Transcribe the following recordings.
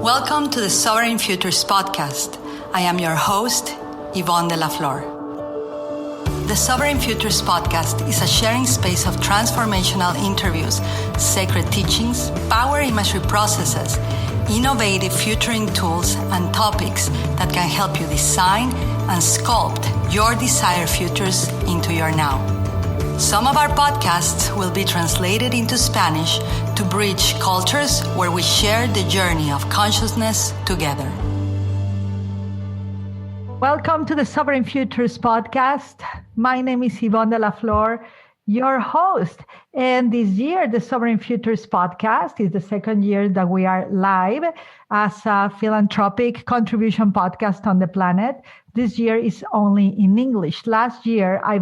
Welcome to the Sovereign Futures podcast. I am your host, Yvonne de la Flor. The Sovereign Futures podcast is a sharing space of transformational interviews, sacred teachings, power imagery processes, innovative futuring tools, and topics that can help you design and sculpt your desired futures into your now. Some of our podcasts will be translated into Spanish to bridge cultures where we share the journey of consciousness together. Welcome to the Sovereign Futures podcast. My name is Yvonne de la Flor, your host. And this year, the Sovereign Futures podcast is the second year that we are live as a philanthropic contribution podcast on the planet. This year is only in English. Last year, I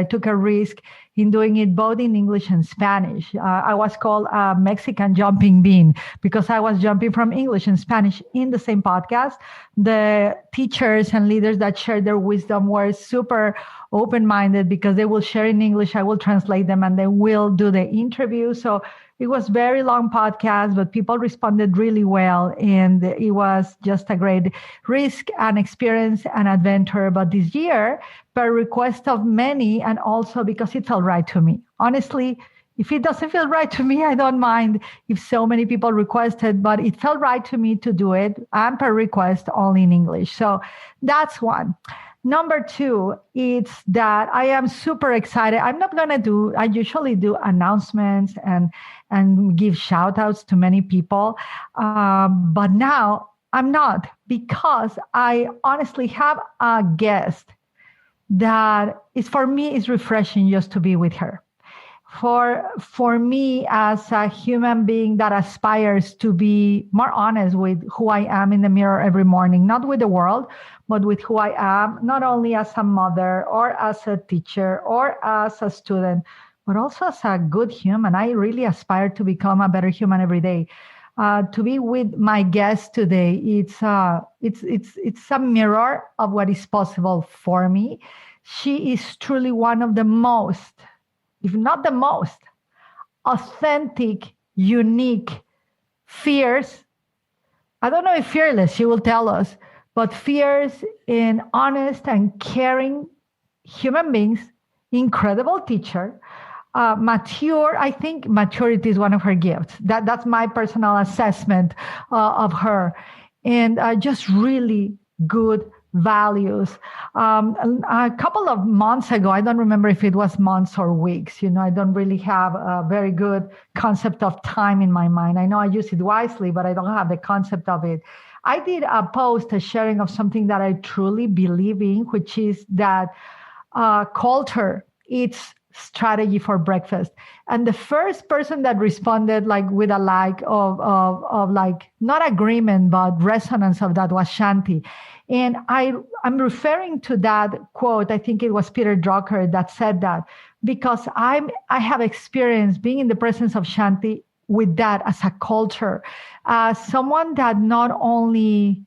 took a risk in doing it both in English and Spanish. I was called a Mexican jumping bean because I was jumping from English and Spanish in the same podcast. The teachers and leaders that shared their wisdom were super open-minded because they will share in English, I will translate them, and they will do the interview. So it was very long podcast, but people responded really well. And it was just a great risk and experience and adventure. But this year, per request of many, and also because it felt right to me. Honestly, if it doesn't feel right to me, I don't mind if so many people requested, but it felt right to me to do it, and per request only in English. So that's one. Number two, it's that I am super excited. I usually do announcements and give shout outs to many people. But now I'm not, because I honestly have a guest that is, for me, is refreshing just to be with her. For me, as a human being that aspires to be more honest with who I am in the mirror every morning, not with the world, but with who I am, not only as a mother or as a teacher or as a student, but also as a good human. I really aspire to become a better human every day. To be with my guest today, it's a mirror of what is possible for me. She is truly one of the most, if not the most, authentic, unique, fierce, I don't know if fearless, she will tell us, but fierce and honest and caring human beings, incredible teacher, mature. I think maturity is one of her gifts. That's my personal assessment of her. And just really good values. A couple of months ago, I don't remember if it was months or weeks, I don't really have a very good concept of time in my mind. I know I use it wisely, but I don't have the concept of it. I did a post, a sharing of something that I truly believe in, which is that culture, it's strategy for breakfast. And the first person that responded with a of not agreement, but resonance of that was Shanti. And I'm referring to that quote. I think it was Peter Drucker that said that, because I have experienced being in the presence of Shanti with that as a culture, as someone that not only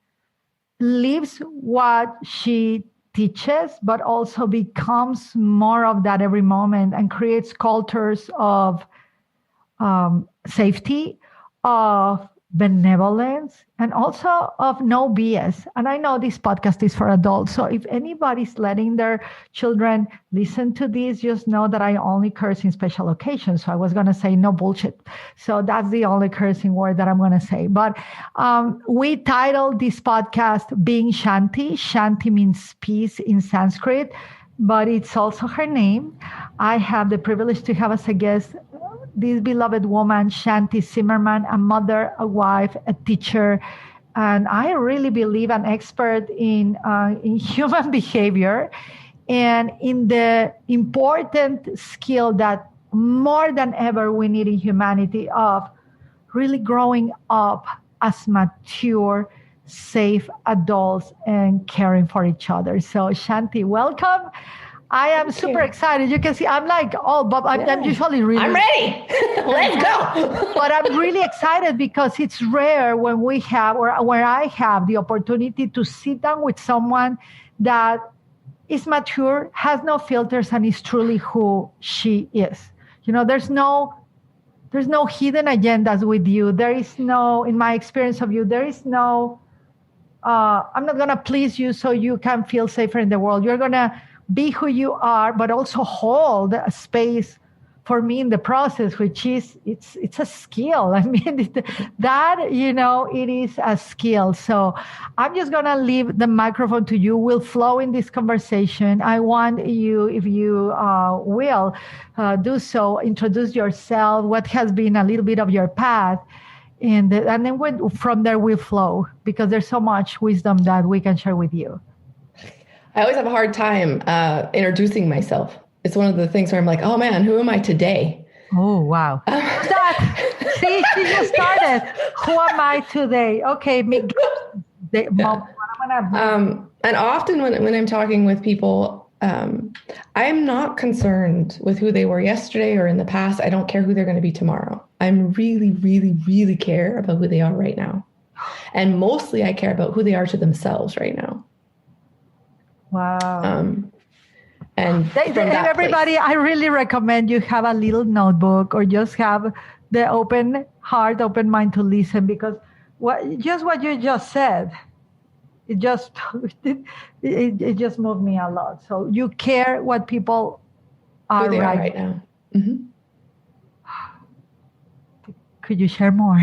lives what she teaches, but also becomes more of that every moment and creates cultures of safety, of benevolence, and also of no BS. And I know this podcast is for adults, so if anybody's letting their children listen to this, just know that I only curse in special occasions. So I was going to say no bullshit. So that's the only cursing word that I'm going to say. But we titled this podcast Being Shanti. Shanti means peace in Sanskrit, but it's also her name. I have the privilege to have as a guest this beloved woman, Shanti ZIMMERMAN, a mother, a wife, a teacher, and I really believe an expert in human behavior and in the important skill that more than ever we need in humanity of really growing up as mature, safe adults and caring for each other. So Shanti, welcome. I am super excited. You can see I'm but I'm usually really... I'm ready. Let's go. But I'm really excited because it's rare when we have, or where I have the opportunity to sit down with someone that is mature, has no filters, and is truly who she is. There's no there's no hidden agendas with you. There is no, in my experience of you, there is no, I'm not going to please you so you can feel safer in the world. You're going to be who you are, but also hold a space for me in the process, which is, it's a skill. I mean, that, you know, it is a skill. So I'm just going to leave the microphone to you. We'll flow in this conversation. I want you, if you will do so, introduce yourself, what has been a little bit of your path. And then from there we'll flow, because there's so much wisdom that we can share with you. I always have a hard time introducing myself. It's one of the things where I'm like, oh man, who am I today? Oh, wow. See, she just started. Who am I today? Okay. And often when I'm talking with people, I'm not concerned with who they were yesterday or in the past. I don't care who they're going to be tomorrow. I'm really, really, really care about who they are right now. And mostly I care about who they are to themselves right now. Wow. And everybody, I really recommend you have a little notebook or just have the open heart, open mind to listen, because what you just said, it just moved me a lot. So you care what people are, who they are right now. Mm-hmm. Could you share more?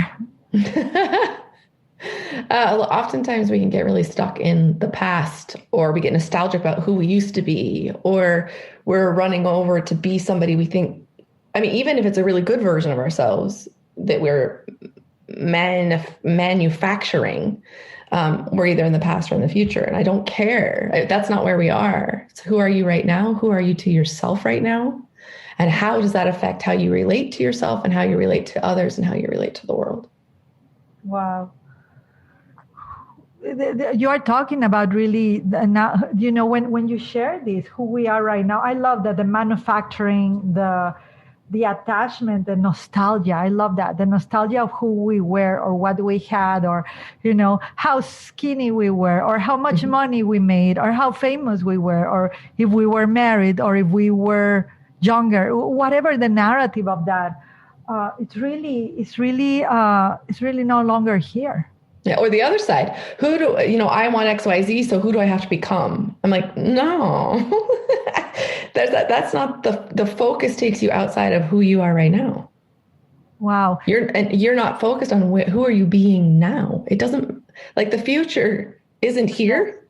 Oftentimes we can get really stuck in the past, or we get nostalgic about who we used to be, or we're running over to be somebody we think, I mean, even if it's a really good version of ourselves that we're manufacturing, we're either in the past or in the future. And I don't care. That's not where we are. So who are you right now? Who are you to yourself right now? And how does that affect how you relate to yourself and how you relate to others and how you relate to the world? Wow. You are talking about really, you know, when you share this, who we are right now. I love that, the manufacturing, the attachment, the nostalgia. I love that. The nostalgia of who we were or what we had, or, you know, how skinny we were, or how much money we made, or how famous we were, or if we were married, or if we were younger, whatever the narrative of that. It's really no longer here. Yeah, or the other side, I want XYZ, so who do I have to become? I'm like, no, that's not the focus. Takes you outside of who you are right now. Wow. You're not focused on who are you being now. It doesn't, like, the future isn't here.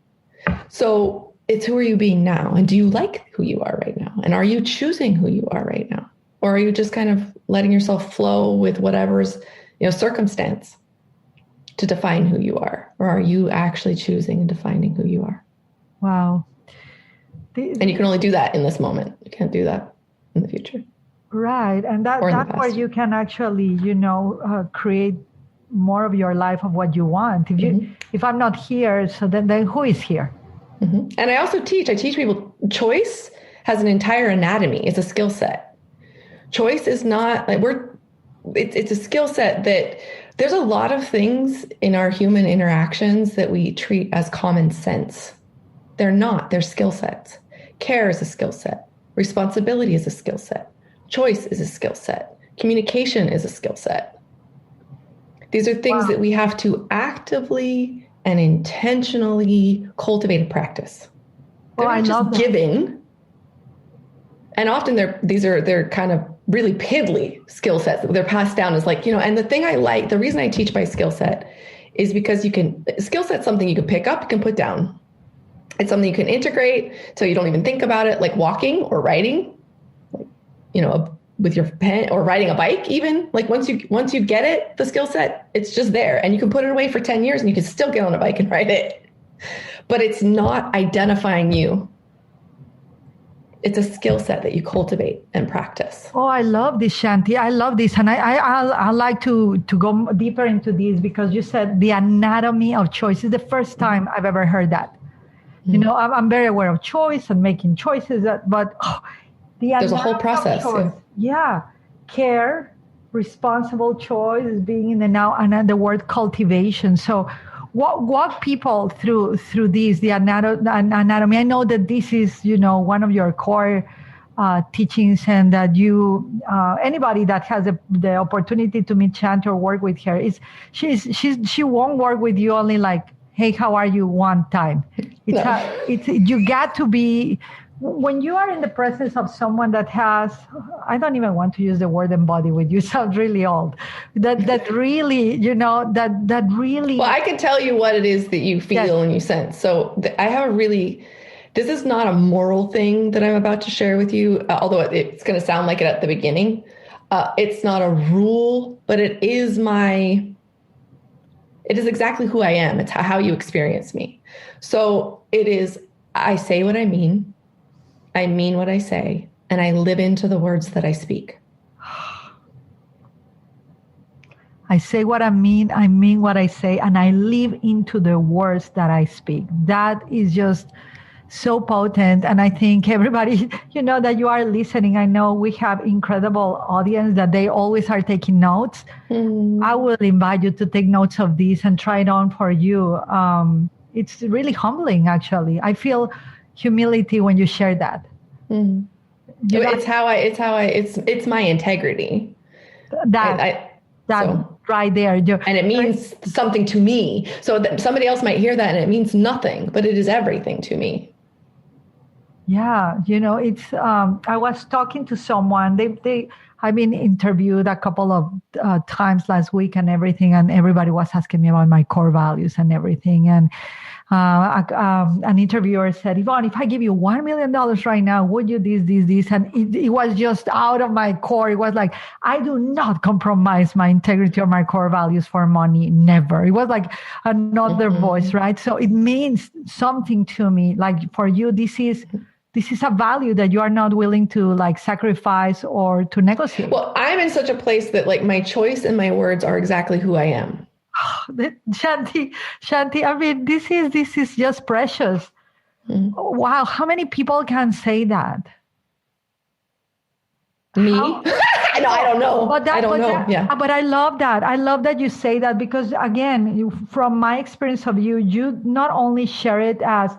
So it's who are you being now? And do you like who you are right now? And are you choosing who you are right now? Or are you just kind of letting yourself flow with whatever's, circumstance to define who you are? Or are you actually choosing and defining who you are? Wow. And you can only do that in this moment. You can't do that in the future. Right. And that's where you can actually, create more of your life of what you want. If I'm not here, so then who is here? Mm-hmm. And I also teach people, choice has an entire anatomy. It's a skill set. Choice is not like it's a skill set that there's a lot of things in our human interactions that we treat as common sense. They're not, they're skill sets. Care is a skill set. Responsibility is a skill set. Choice is a skill set. Communication is a skill set. These are things that we have to actively and intentionally cultivate and practice. They're not just given. And often they're kind of really piddly skill sets. They're passed down as and the reason I teach by skill set is because skill set's something you can pick up, you can put down. It's something you can integrate so you don't even think about it, like walking or writing, with your pen, or riding a bike even. Like once you get it, the skill set, it's just there, and you can put it away for 10 years and you can still get on a bike and ride it. But it's not identifying you. It's a skill set that you cultivate and practice. Oh, I love this, Shanti. I love this. And I like to go deeper into this, because you said the anatomy of choice is the first time I've ever heard that. Mm-hmm. I'm very aware of choice and making choices, but there's a whole process. Yeah. Care, responsible choice, being in the now, and the word cultivation. So walk people through this, the anatomy. I know that this is, one of your core teachings, and that you, anybody that has the opportunity to meet Shanti or work with her, she won't work with you only like, hey, how are you one time. You got to be, when you are in the presence of someone that has, I don't even want to use the word embody with you, sounds really old. That really, that really. Well, I can tell you what it is that you feel and you sense. So I have this is not a moral thing that I'm about to share with you, although it's going to sound like it at the beginning. It's not a rule, but it is exactly who I am. It's how you experience me. So I say what I mean what I say, and I live into the words that I speak. I say what I mean what I say, and I live into the words that I speak. That is just so potent. And I think everybody, that you are listening, I know we have incredible audience that they always are taking notes. I will invite you to take notes of this and try it on for you. It's really humbling, actually. I feel humility when you share that. It's my integrity. That right there. And it means something to me. So somebody else might hear that and it means nothing, but it is everything to me. Yeah. It's, I was talking to someone, I've been interviewed a couple of times last week and everything, and everybody was asking me about my core values and everything. And an interviewer said, Yvonne, if I give you $1 million right now, would you this? And it was just out of my core. It was like, I do not compromise my integrity or my core values for money. Never. It was like another voice, right? So it means something to me. Like for you, this is a value that you are not willing to like sacrifice or to negotiate. Well, I'm in such a place that like my choice and my words are exactly who I am. Shanti, I mean, this is just precious. Wow. How many people can say that? Me? No, I don't know. I don't know. Yeah. But I love that. I love that you say that because again, from my experience of you not only share it as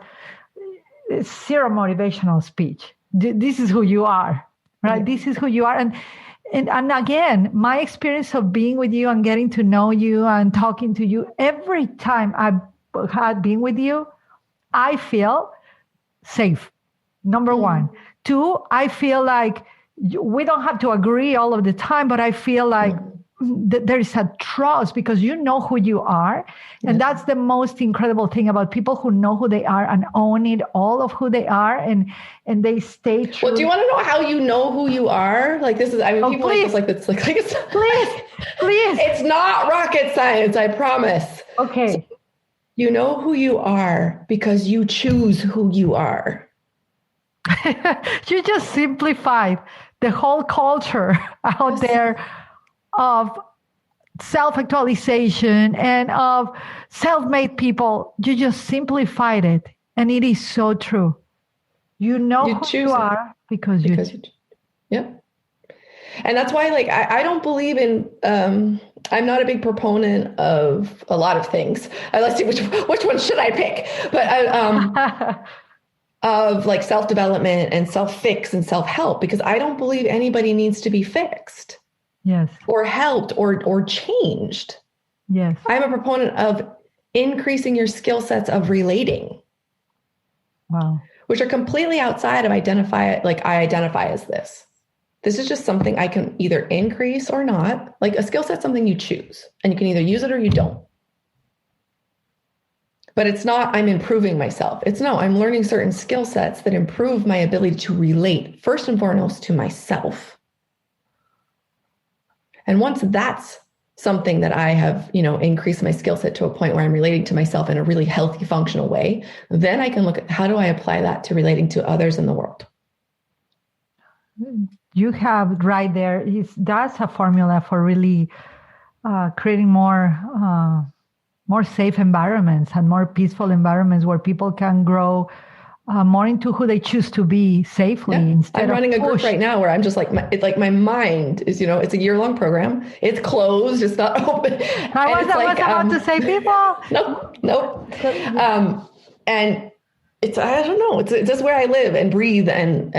zero motivational speech. This is who you are, right? This is who you are. And again, my experience of being with you and getting to know you and talking to you, every time I've had been with you, I feel safe. Number one. Two, I feel like we don't have to agree all of the time, but I feel like there is a trust because you know who you are. And that's the most incredible thing about people who know who they are and own it, all of who they are, and they stay true. Well, do you want to know how you know who you are? Like this is, I mean, people please. like this, like it's, please. It's not rocket science, I promise. Okay. So you know who you are because you choose who you are. You just simplified the whole culture out there of self-actualization and of self-made people. You just simplified it. And it is so true. You know who you are because you choose. Yep. And that's why, like, I don't believe in, I'm not a big proponent of a lot of things. Let's see, which one should I pick? But of like self-development and self-fix and self-help, because I don't believe anybody needs to be fixed. Yes. Or helped or changed. Yes. I'm a proponent of increasing your skill sets of relating. Wow. Which are completely outside of I identify as this. This is just something I can either increase or not. Like a skill set, something you choose, and you can either use it or you don't. But it's not, I'm improving myself. I'm learning certain skill sets that improve my ability to relate first and foremost to myself. And once that's something that I have, increased my skill set to a point where I'm relating to myself in a really healthy, functional way, then I can look at how do I apply that to relating to others in the world. You have right there, that's a formula for really creating more safe environments and more peaceful environments where people can grow more into who they choose to be safely. Yeah. Instead I'm running of a group right now where I'm just like, my mind is, it's a year-long program. It's closed. It's not open. I was about to say people. Nope. And it's, I don't know. It's just where I live and breathe and